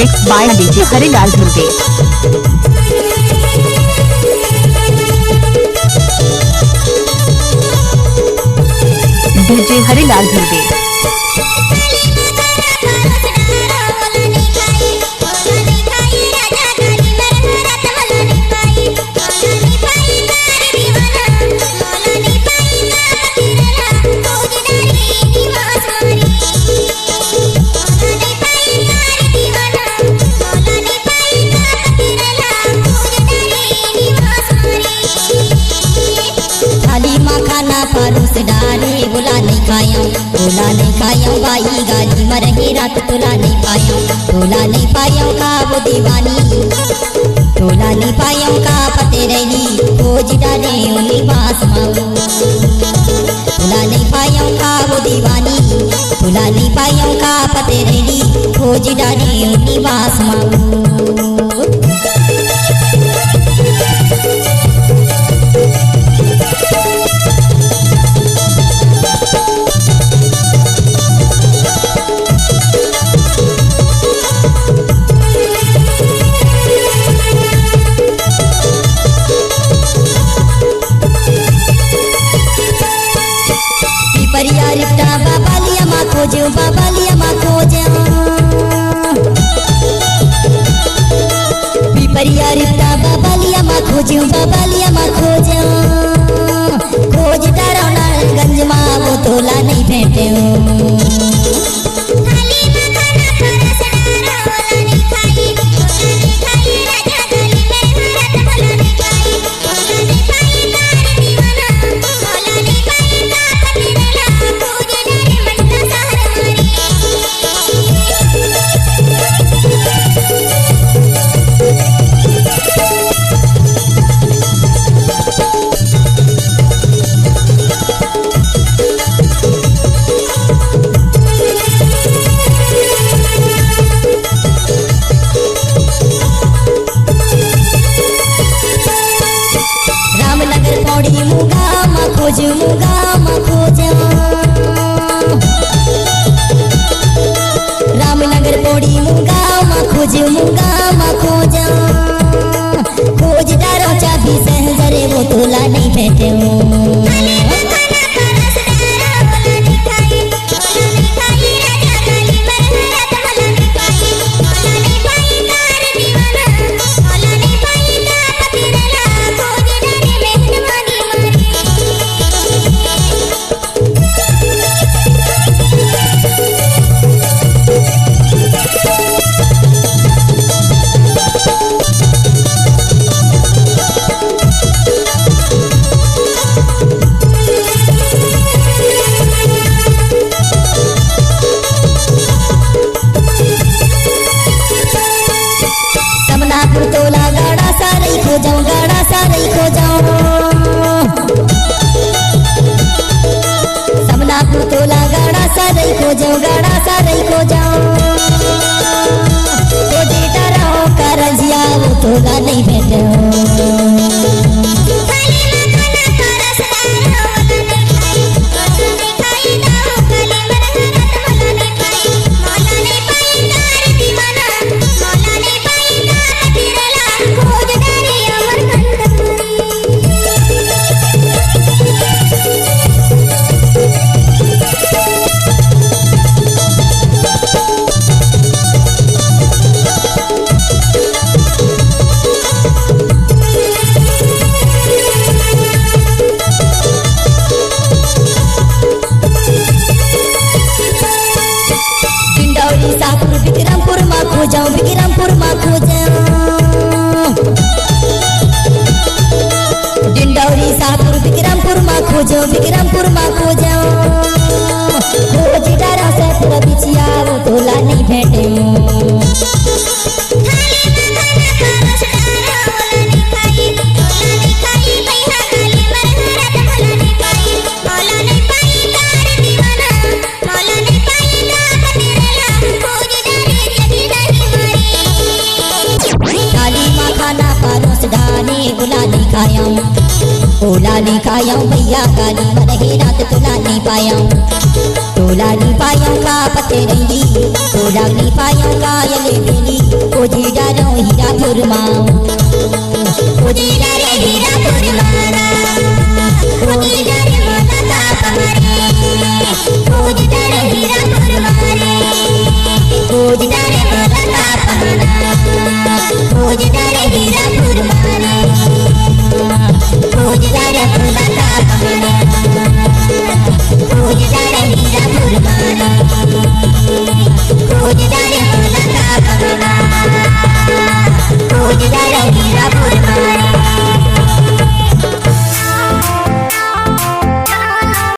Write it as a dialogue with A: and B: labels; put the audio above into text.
A: Mix by DJ Harilal Dhurve. DJ Harilal Dhurve.
B: बोला नहीं खाया भाई गाली मरही रात तोला नहीं पाया का वो दीवानी तोला नहीं पाया का पते रही खोज डाले उन्हीं बास माऊ तोला नहीं पाया का वो दीवानी तोला नहीं पाया का पते रही खोज डाले उन्हीं बास माऊ। बाबालिया मा खोजे पिपरिया रिश्ता बाबालिया मा खोजे खोज डरौना गंज मा वो तोला नहीं भेटे रामनगर पौड़ी मुंगा मा खोजा खोज डारो चाबी सहजरे वो तोला नहीं बैठे तोला नहीं भेटे विक्रमपुर मा खोजा डिंडौरी सापुर विक्रमपुर मा खोजा खोज डरा से पूरा बिछिया वो तोला नहीं भेटे तोला नहीं खाया भैया गाली मरही रात तोला नहीं पाया का पते रही तोला नहीं पाया का ये बेली जीडारो हीरापुर मां